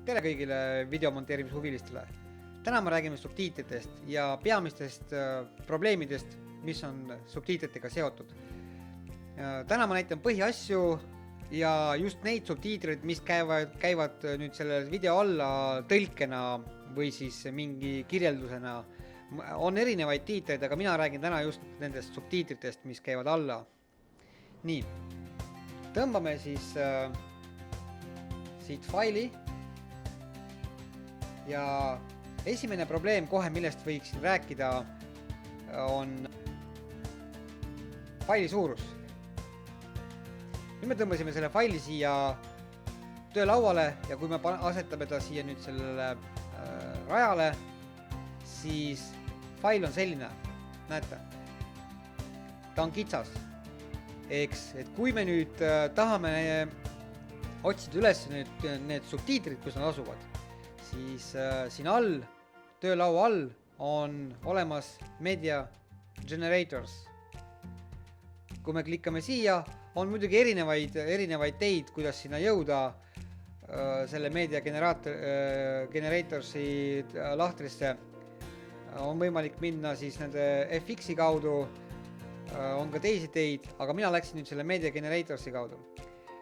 Tere kõigile videomonteerimise huvilistele. Täna me räägime subtiitritest ja peamistest probleemidest, mis on subtiitritega seotud. Täna ma näitan põhiasju ja just neid subtiitreid, mis käivad nüüd selle video alla tõlkena või siis mingi kirjeldusena. On erinevaid tiitreid, aga mina räägin täna just nendest subtiitritest, mis käivad alla. Nii, tõmbame siis siit faili. Ja esimene probleem kohe, millest võiksin rääkida, on faili suurus. Nüüd me tõmbasime selle faili siia töölauale ja kui me asetame ta siia nüüd sellele rajale, siis fail on selline, näete, ta on kitsas. Eks, et kui me nüüd tahame otsida üles need subtiitrid, kus nad asuvad, siis siin all, töölaua all on olemas Media Generators. Kui me klikkame siia, on muidugi erinevaid teid, kuidas sinna jõuda selle Media Generatorsi lahtrisse. On võimalik minna siis nende FX-i kaudu, on ka teisi teid, aga mina läksin nüüd selle Media Generatorsi kaudu.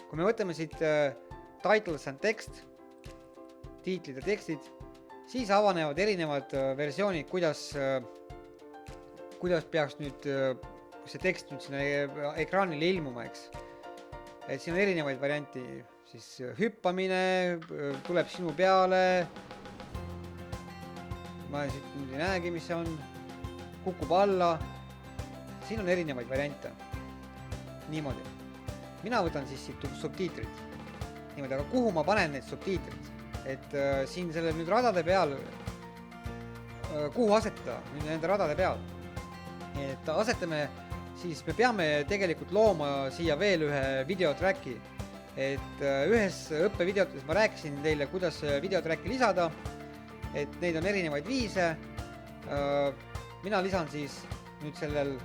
Kui me võtame siit Titles and Text, tiitlid ja tekstid, siis avanevad erinevad versioonid, kuidas peaks nüüd see tekst nüüd sinna ekraanile ilmuma, eks. Et siin on erinevaid varianti, siis hüppamine, tuleb sinu peale, ma siit nüüd ei näegi, mis see on, kukub alla, siin on erinevaid variante. Niimoodi. Mina võtan siis siit subtiitrid. Niimoodi, aga kuhu ma panen need subtiitrid? Et siin selle nüüd radade peal, kuhu asetada nüüd nende radade peal. Et asetame, siis me peame tegelikult looma siia veel ühe videotracki. Et ühes õppevideotes ma rääkisin teile, kuidas videotracki lisada, et neid on erinevaid viise. Mina lisan siis nüüd sellel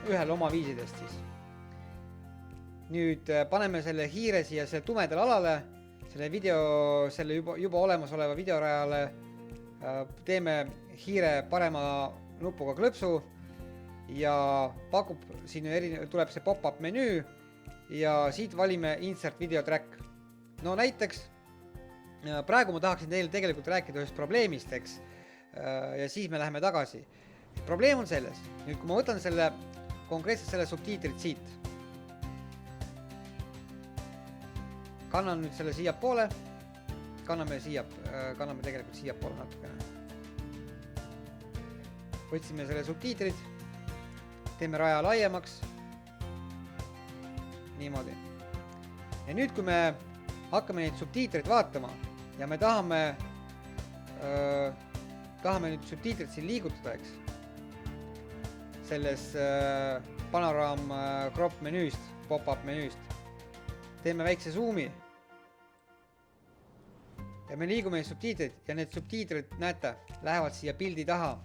ühel oma viisidest siis. Nüüd paneme selle hiire siia selle tumedal alale, selle juba olemasoleva videorajale, teeme hiire parema nupuga klõpsu ja pakub, siin tuleb see pop-up menüü ja siit valime Insert Video Track. No näiteks, praegu ma tahaksin teile tegelikult rääkida ühest probleemist, eks, ja siis me läheme tagasi. Probleem on selles, nüüd kui ma võtan konkreetselt selle subtiitrid siit, kannan nüüd selle siia poole, kanname tegelikult siia poole natukene. Võtsime selle subtiitrid, teeme raja laiemaks, niimoodi. Ja nüüd, kui me hakkame neid subtiitreid vaatama ja me tahame nüüd subtiitrid siin liigutada, eks, selles panoraam crop menüüst, pop-up menüüst, teeme väikse zoomi ja me liigume subtiitrid ja need subtiitrid, näete, lähevad siia pildi taha,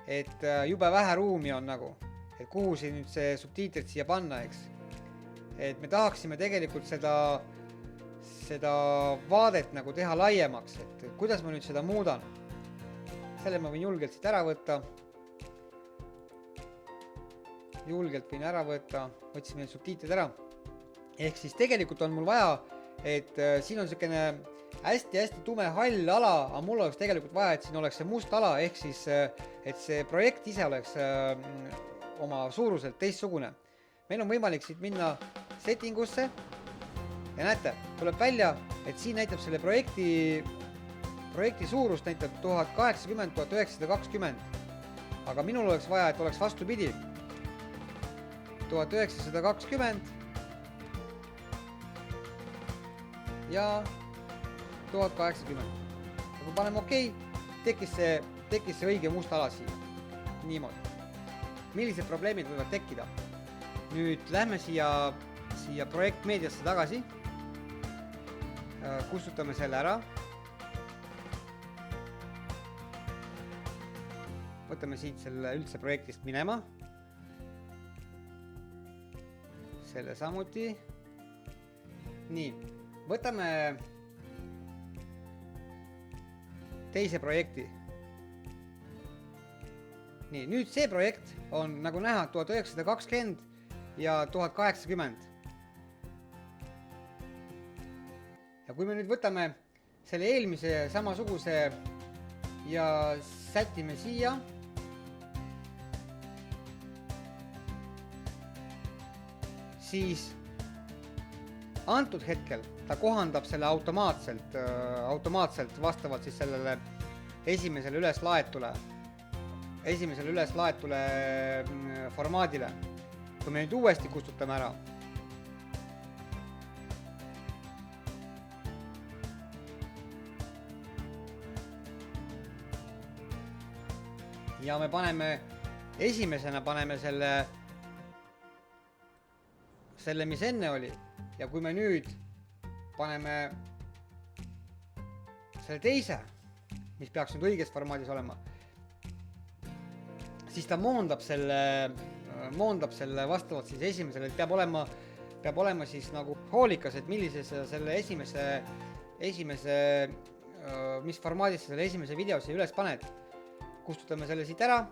et jube vähe ruumi on nagu, et kuhu siin nüüd see subtiitrid siia panna, eks. Et me tahaksime tegelikult seda vaadet nagu teha laiemaks, et kuidas ma nüüd seda muudan. Selle ma võin julgelt siit ära võtta. Võtsime need subtiitrid ära. Ehk siis tegelikult on mul vaja, et siin on selline hästi tume hall ala, aga mul oleks tegelikult vaja, et siin oleks see must ala, ehk siis, et see projekt ise oleks oma suuruselt teistsugune. Meil on võimalik siit minna settingusse ja näete, tuleb välja, et siin näitab selle projekti suurust näitab 1080-1920, aga minul oleks vaja, et oleks vastupidi. 1920 ja 1080. Ja kui paneme OK, tekkis see õige must ala siia. Niimoodi. Millised probleemid võivad tekkida? Nüüd lähme siia projekt meediasse tagasi. Kustutame selle ära. Võtame siit selle üldse projektist minema. Selle samuti. Nii, võtame teise projekti. Nii, nüüd see projekt on nagu näha 1920 ja 1080. Ja kui me nüüd võtame selle eelmise samasuguse ja sätime siia, siis antud hetkel ta kohandab selle automaatselt vastavalt siis sellele esimesele üleslaetule formaadile. Kui me nüüd uuesti kustutame ära ja me esimesena paneme selle, mis enne oli, ja kui me nüüd paneme selle teise, mis peaks nüüd õiges formaadis olema, siis ta moondab selle vastavalt siis esimesele, et peab olema siis nagu hoolikas, et millises selle esimese, mis formaadis selle esimese video siia üles paned. Kustutame selle siit ära.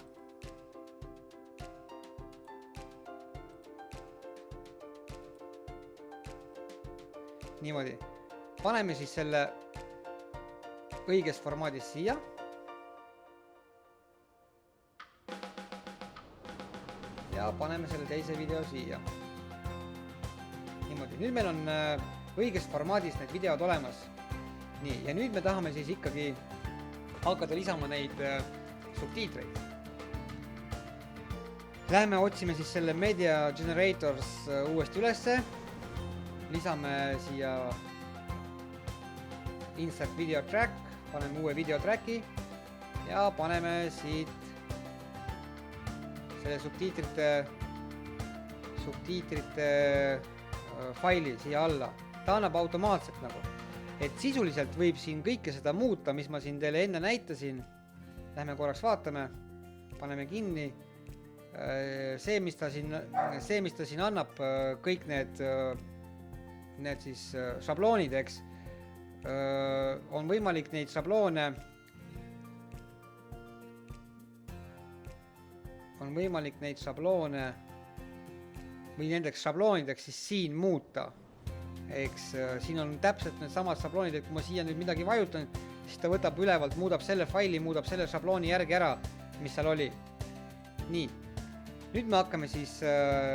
Niimoodi. Paneme siis selle õiges formaadis siia. Ja paneme selle teise video siia. Niimoodi. Nüüd meil on õiges formaadis need videod olemas. Nii, ja nüüd me tahame siis ikkagi hakata lisama neid subtiitreid. Läheme otsime siis selle Media Generators uuesti ülesse. Lisame siia Insert Video Track, paneme uue video tracki ja paneme siit selle subtiitrite faili siia alla. Ta annab automaatselt nagu. Et sisuliselt võib siin kõike seda muuta, mis ma siin teile enne näitasin. Lähme korraks vaatame, paneme kinni. See, mis ta siin annab, kõik need siis šabloonid, eks, on võimalik neid šabloone või nendeks šabloonideks siis siin muuta. Eks siin on täpselt need samad šabloonid, et kui ma siia nüüd midagi vajutan, siis ta võtab ülevalt, muudab selle faili, muudab selle šablooni järgi ära, mis seal oli. Nii, nüüd me hakkame siis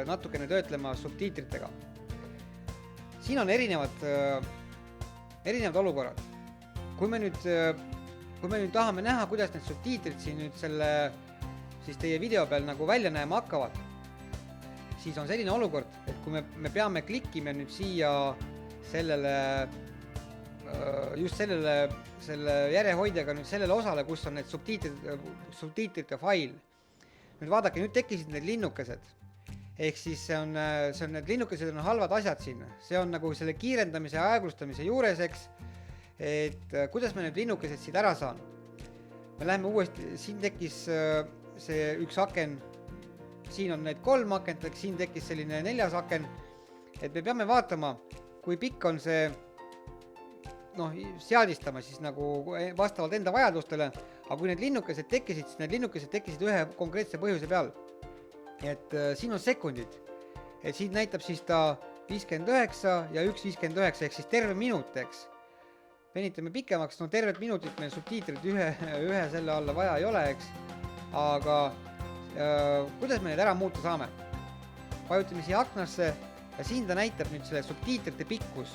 natukene töötlema subtiitritega. Siin on erinevad olukorrad. Kui me nüüd tahame näha, kuidas need subtiitrid siin nüüd siis teie video peal nagu välja näema hakkavad, siis on selline olukord, et kui me peame klikkima nüüd siia selle järjehoidjaga nüüd sellele osale, kus on need subtiitrite fail. Nüüd vaadake, nüüd tekkisid need linnukesed. Ehk siis need linnukesed on halvad asjad siin. See on nagu selle kiirendamise ja aeglustamise juures, eks, et kuidas me need linnukesed siit ära saan. Me läheme uuesti, siin tekkis see üks aken, siin on need 3 akent, siin tekkis selline 4. aken, et me peame vaatama, kui pikk on see, seadistama siis nagu vastavalt enda vajadustele, aga kui need linnukesed tekkisid, siis need linnukesed tekkisid ühe konkreetse põhjuse peal. Et siin on sekundid, et siin näitab siis ta 59 ja 1.59 ehk siis terve minut, eks. Venitame pikemaks, tervet minutit meil subtiitrid ühe selle alla vaja ei ole, eks, aga kuidas me need ära muuta saame? Vajutame siia aknasse ja siin ta näitab nüüd selle subtiitrite pikkus,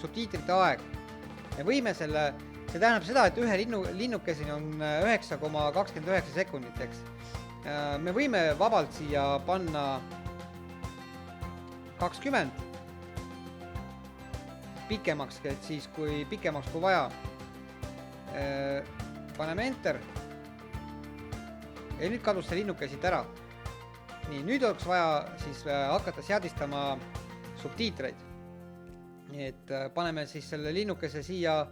subtiitrite aeg. Me võime see tähendab seda, et ühe linnukeseni on 9,29 sekundit, eks. Me võime vabalt siia panna 20 pikemaks, et siis kui pikemaks kui vaja. Paneme enter. Ja nüüd kadus see linnuke siit ära. Nii, nüüd oleks vaja siis hakata seadistama subtiitreid. Nii et paneme siis selle linnukese siia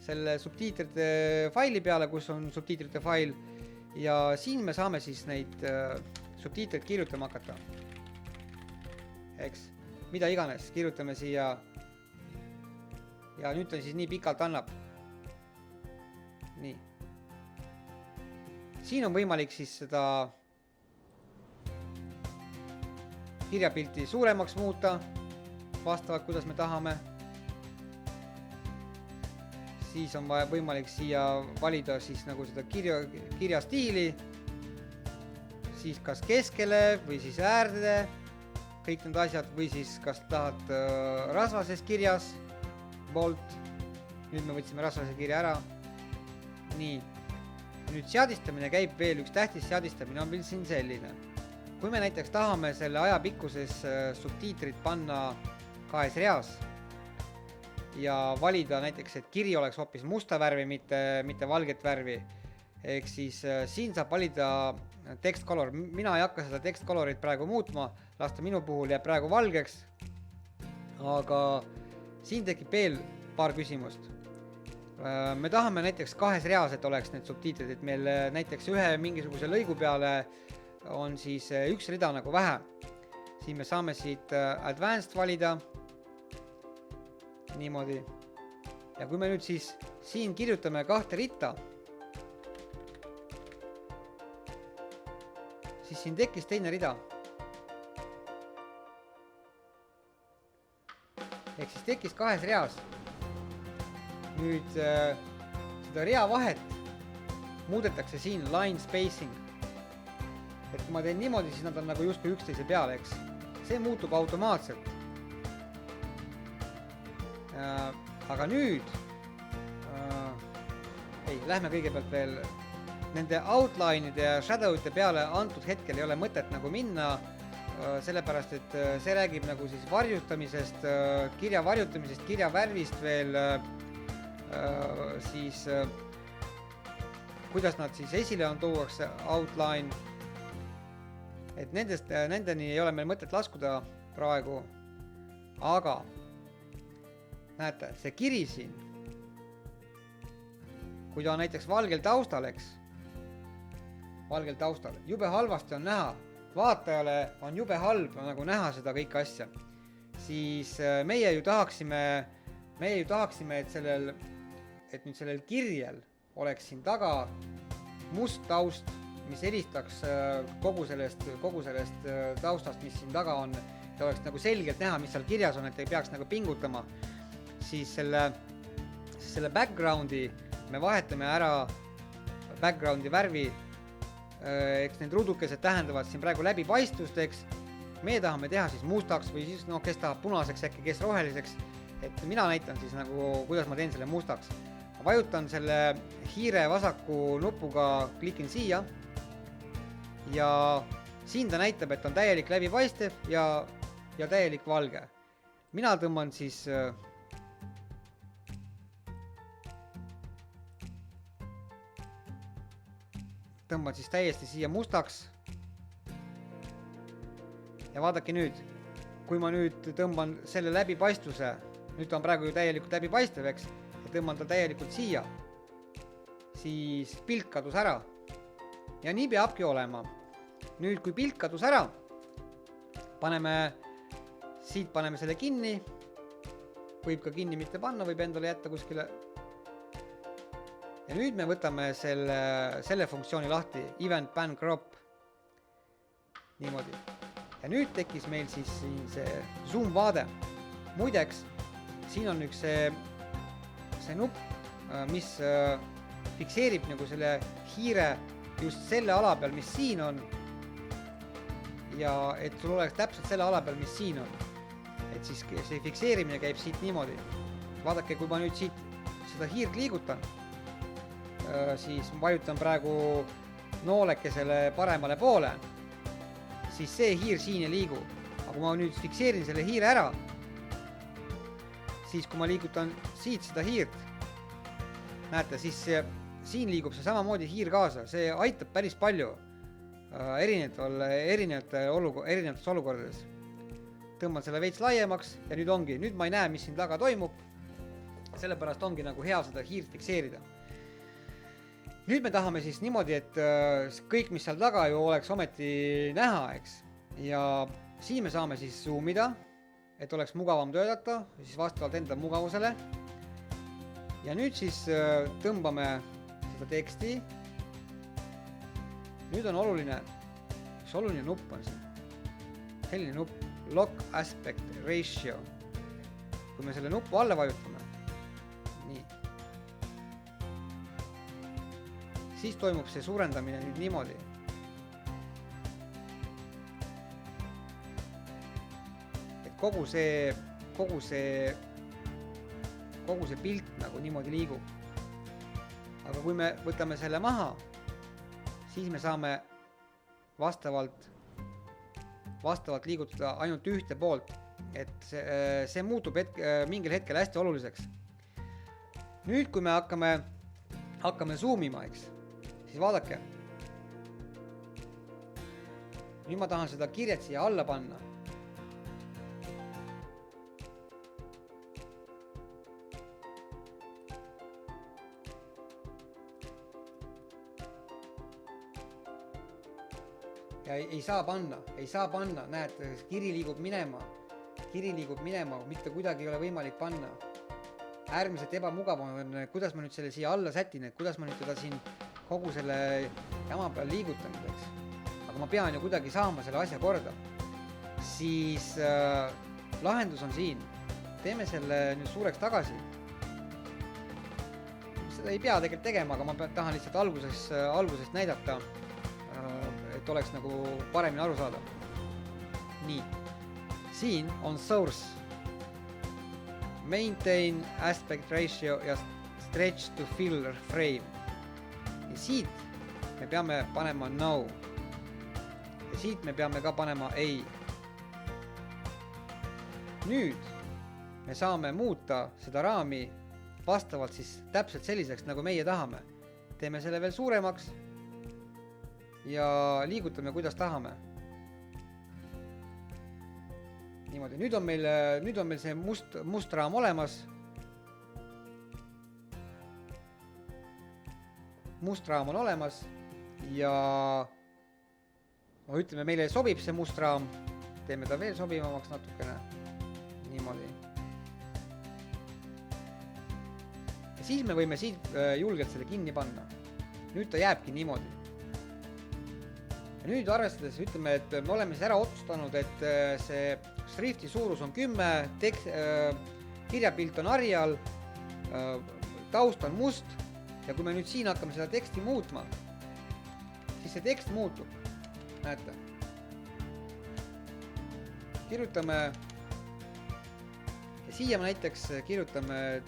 selle subtiitrite faili peale, kus on subtiitrite fail. Ja siin me saame siis neid subtiitreid kirjutama hakata. Eks, mida iganes, kirjutame siia. Ja nüüd ta siis nii pikalt annab. Nii, siin on võimalik siis seda kirjapilti suuremaks muuta, vastavalt kuidas me tahame. Siis on võimalik siia valida siis nagu seda kirjastiili, siis kas keskele või siis äärde, kõik need asjad, või siis kas tahad rasvases kirjas, bolt, nüüd me võtsime rasvase kirja ära. Nii, nüüd seadistamine käib veel, üks tähtis seadistamine on veel siin selline. Kui me näiteks tahame selle aja pikkuses subtiitrid panna 2 reas ja valida näiteks, et kiri oleks hoopis musta värvi, mitte valget värvi, ehk siis siin saab valida text color. Mina ei hakka seda text colorit praegu muutma, lasta minu puhul jääb praegu valgeks, aga siin tekib veel paar küsimust. Me tahame näiteks 2 reas, et oleks need subtiitrid, et meil näiteks ühe mingisuguse lõigu peale on siis üks rida nagu vähe. Siin me saame siit advanced valida. Niimoodi. Ja kui me nüüd siis siin kirjutame 2 ritta, siis siin tekkis teine rida. Ehk siis tekkis 2 reas. Nüüd seda rea vahet muudetakse siin line spacing. Et kui ma teen niimoodi, siis nad on nagu justkui üksteise peale, eks. See muutub automaatselt. Aga nüüd, lähme kõigepealt veel nende outline'ide ja shadow'ite peale antud hetkel ei ole mõtet nagu minna, sellepärast, et see räägib nagu siis varjutamisest, kirja varjutamisest, kirja värvist veel, siis kuidas nad siis esile on tuuakse outline. Et nendeni ei ole meil mõtet laskuda praegu, aga näete, see kiri siin, kui ta on näiteks valgel taustal, eks, valgel taustal, jube halvasti on näha, vaatajale on jube halb nagu näha seda kõike asja, siis meie ju tahaksime, et nüüd sellel kirjel oleks siin taga must taust, mis eristaks kogu sellest taustast, mis siin taga on, et oleks nagu selgelt näha, mis seal kirjas on, et ei peaks nagu pingutama. Siis selle backgroundi me vahetame ära backgroundi värvi, eks need rudukesed tähendavad siin praegu läbipaistvust, eks. Meie tahame teha siis mustaks või siis kes tahab punaseks äkki, kes roheliseks, et mina näitan siis nagu, kuidas ma teen selle mustaks. Ma vajutan selle hiire vasaku nupuga, klikin siia ja siin ta näitab, et on täielik läbipaistev ja täielik valge. Mina tõmban siis täiesti siia mustaks ja vaadake nüüd, kui ma nüüd tõmban selle läbipaistvuse, nüüd ta on praegu ju täielikult läbipaistev, eks, ja tõmban ta täielikult siia, siis pilt kadus ära ja nii peabki olema. Nüüd, kui pilt kadus ära, paneme selle kinni, võib ka kinni mitte panna, võib endale jätta kuskile. Ja nüüd me võtame selle funktsiooni lahti, event pan crop, niimoodi. Ja nüüd tekkis meil siis see zoom vaade. Muideks, siin on üks see nupp, mis fikseerib nagu selle hiire just selle ala peal, mis siin on. Ja et sul oleks täpselt selle ala peal, mis siin on. Et siis see fikseerimine käib siit niimoodi. Vaadake, kui ma nüüd siit seda hiirt liigutan, siis vajutan praegu noolekesele paremale poole, siis see hiir siin ei liigu. Aga kui ma nüüd fikseerin selle hiire ära, siis kui ma liigutan siit seda hiirt, näete, siis siin liigub see samamoodi hiir kaasa. See aitab päris palju erinevates olukordades. Tõmban selle veits laiemaks ja nüüd ma ei näe, mis siin taga toimub. Sellepärast ongi nagu hea seda hiirt fikseerida. Nüüd me tahame siis niimoodi, et kõik, mis seal taga ju oleks ometi näha, eks. Ja siin me saame siis zoomida, et oleks mugavam töötada, siis vastavalt enda mugavusele. Ja nüüd siis tõmbame seda teksti nüüd on oluline, üks oluline nupp on siin. Selline nupp, Lock Aspect Ratio. Kui me selle nupu alla vajutame, nii, siis toimub see suurendamine nüüd niimoodi. Et kogu see pilt nagu niimoodi liigub. Aga kui me võtame selle maha, siis me saame vastavalt liigutada ainult ühte poolt, et see muutub mingil hetkel hästi oluliseks. Nüüd, kui me hakkame zoomima, eks, siis vaadake. Nüüd ma tahan seda kirjet siia alla panna. Ja ei saa panna, näed, kiri liigub minema, mitte kuidagi ei ole võimalik panna. Äärmiselt ebamugav on, kuidas ma nüüd selle siia alla sätin, et kuidas ma nüüd teda siin kogu selle jama peal liigutan, eks. Aga ma pean ju kuidagi saama selle asja korda. Siis lahendus on siin. Teeme selle nüüd suureks tagasi. Seda ei pea tegelikult tegema, aga ma tahan lihtsalt algusest näidata, et oleks nagu paremini aru saada. Nii. Siin on source, maintain aspect ratio ja stretch to fill frame. Ja siit me peame panema no. Ja siit me peame ka panema ei. Nüüd me saame muuta seda raami vastavalt siis täpselt selliseks, nagu meie tahame. Teeme selle veel suuremaks ja liigutame, kuidas tahame. Niimoodi. Nüüd on meil see must raam olemas. Must raam on olemas ja ütleme, meile sobib see must raam. Teeme ta veel sobivamaks natukene. Niimoodi. Ja siis me võime siit julgelt selle kinni panna. Nüüd ta jääbki niimoodi. Ja nüüd arvestades ütleme, et me oleme siis ära otsustanud, et see šrifti suurus on 10, kirjapilt on harjal, taust on must ja kui me nüüd siin hakkame seda teksti muutma, siis see tekst muutub. Näete. Kirjutame ja siia me näiteks kirjutame,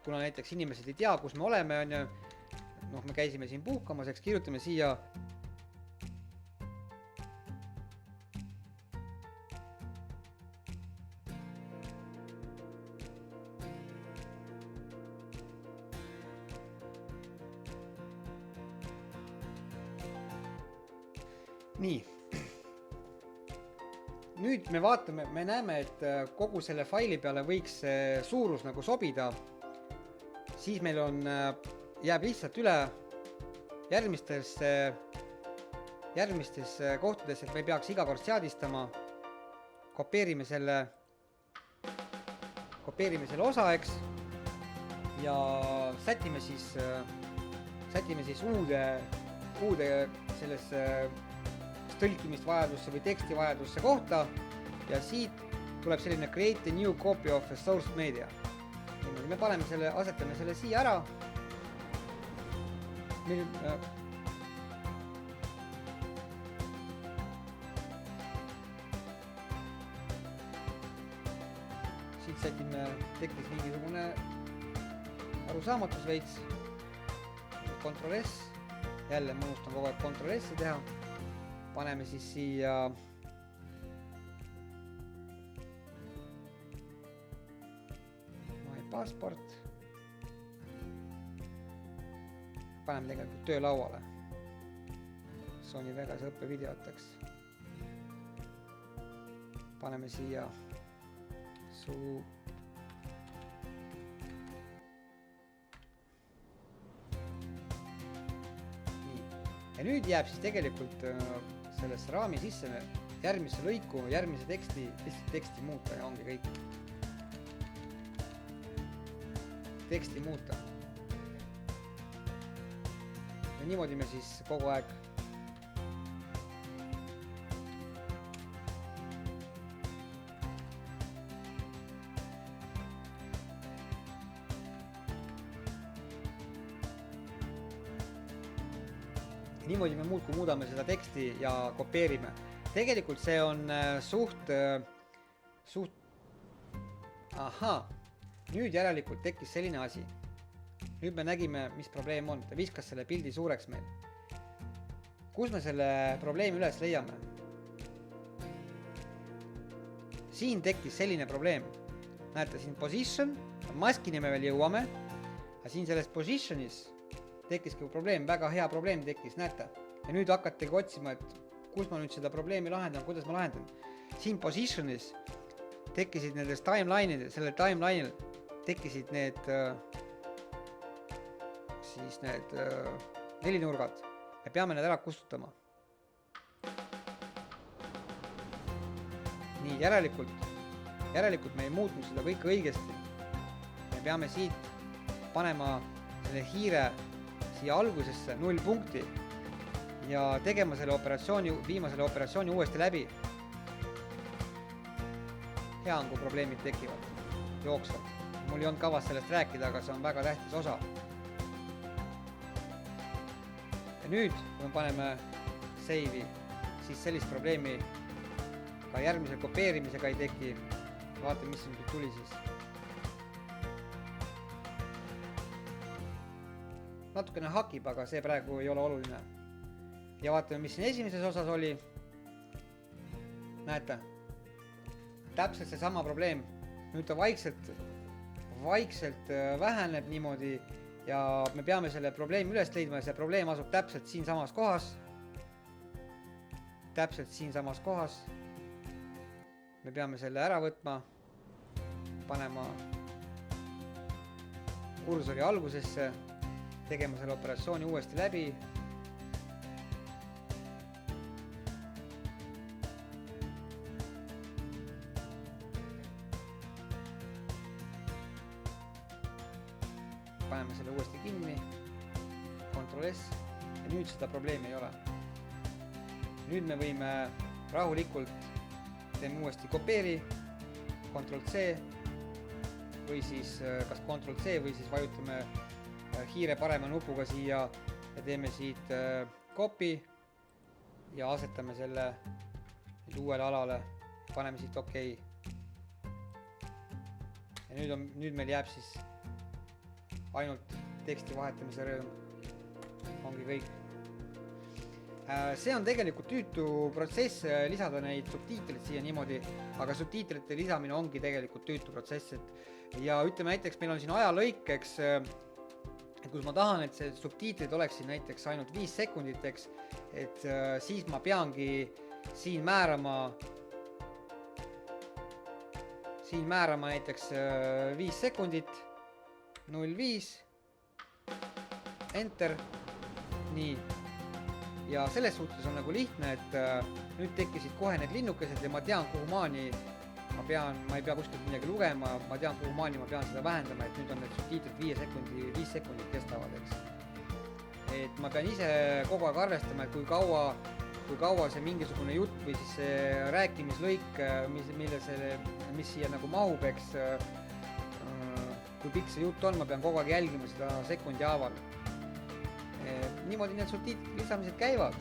kuna näiteks inimesed ei tea, kus me oleme, me käisime siin puhkamas, eks kirjutame siia nii. Nüüd me vaatame, me näeme, et kogu selle faili peale võiks suurus nagu sobida. Siis meil jääb lihtsalt üle järgmistes kohtades, et me ei peaks iga kord seadistama. Kopeerime selle osa, eks, ja sätime siis uude sellesse tõlkimisvajadusse või tekstivajadusse kohta ja siit tuleb selline create a new copy of a source media. Me asetame selle siia ära. Siit sätime tekkis mingisugune arusaamatus veits. Ctrl S. Jälle ma unustan kogu aeg Ctrl S teha. Paneme siis siia my passport. Paneme tegelikult töölauale. Sony Vegas õppevideoteks. Paneme siia Nii. Ja nüüd jääb siis tegelikult sellesse raami sisse järgmisse lõiku, järgmise teksti muuta ja ongi kõik. Teksti muuta. Ja niimoodi me siis kogu aeg niimoodi me muudkui muudame seda teksti ja kopeerime. Tegelikult see on suht nüüd järelikult tekkis selline asi. Nüüd me nägime, mis probleem on. Ta viskas selle pildi suureks meil. Kus me selle probleemi üles leiame? Siin tekkis selline probleem. Näete, siin position, maskini me veel jõuame, aga siin selles positionis tekkiski probleem, väga hea probleem tekkis, näete. Ja nüüd hakategi otsima, et kus ma nüüd seda probleemi lahendan, kuidas ma lahendan. Siin positionis tekkisid nendes timeline'id, sellel timeline'il tekkisid need nelinurgad. Me peame need ära kustutama. Nii, järelikult me ei muutnud seda kõike õigesti. Me peame siit panema selle hiire siia algusesse 0 punkti ja tegema selle operatsiooni, viima selle operatsiooni uuesti läbi. Hea on, kui probleemid tekivad jooksvalt. Mul ei olnud kavas sellest rääkida, aga see on väga tähtis osa. Ja nüüd, kui me paneme save'i, siis sellist probleemi ka järgmise kopeerimisega ei teki. Vaatame, mis nüüd tuli siis. Natukene hakib, aga see praegu ei ole oluline. Ja vaatame, mis siin esimeses osas oli. Näete, täpselt see sama probleem. Nüüd ta vaikselt väheneb niimoodi ja me peame selle probleemi üles leidma ja see probleem asub täpselt siin samas kohas. Täpselt siin samas kohas. Me peame selle ära võtma, panema kursori algusesse, tegema selle operatsiooni uuesti läbi. Paneme selle uuesti kinni, Ctrl S ja nüüd seda probleemi ei ole. Nüüd me võime rahulikult teeme uuesti kopeeri, Ctrl C või siis kas Ctrl C või siis vajutame hiire parema nupuga siia ja teeme siit copy ja asetame selle uuele alale, paneme siit OK. Ja nüüd meil jääb siis ainult teksti vahetamise rõõm, ongi kõik. See on tegelikult tüütu protsess lisada neid subtiitreid siia niimoodi, aga subtiitrite lisamine ongi tegelikult tüütu protsess. Ja ütleme näiteks, meil on siin ajalõikeks, kus ma tahan, et see subtiitrid oleksid näiteks ainult 5 sekunditeks, et siis ma peangi siin määrama näiteks 5 sekundit, 0,5, enter, nii. Ja selles suhtes on nagu lihtne, et nüüd tekkisid kohe need linnukesed ja ma tean, kuhu maani ma ei pea kuskilt midagi lugema, ma tean, kuhu maani ma pean seda vähendama, et nüüd on need subtiitrid 5 sekundit kestavad, eks. Et ma pean ise kogu aeg arvestama, et kui kaua see mingisugune jutt või siis see rääkimislõik, mis siia nagu mahub, eks, kui pikk see jutt on, ma pean kogu aeg jälgima seda sekundi haaval. Niimoodi need subtiitrid lisamised käivad.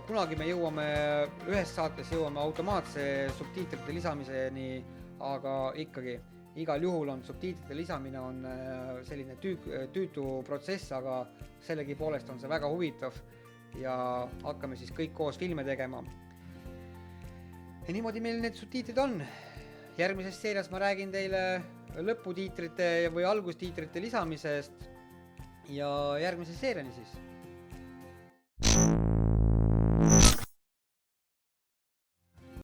Kunagi me ühes saates jõuame automaatse subtiitrite lisamiseni, aga ikkagi igal juhul on subtiitrite lisamine on selline tüütu protsess, aga sellegi poolest on see väga huvitav ja hakkame siis kõik koos filme tegema. Ja niimoodi meil need subtiitrid on. Järgmises seerias ma räägin teile lõputiitrite või algustiitrite lisamisest ja järgmise seeriani siis.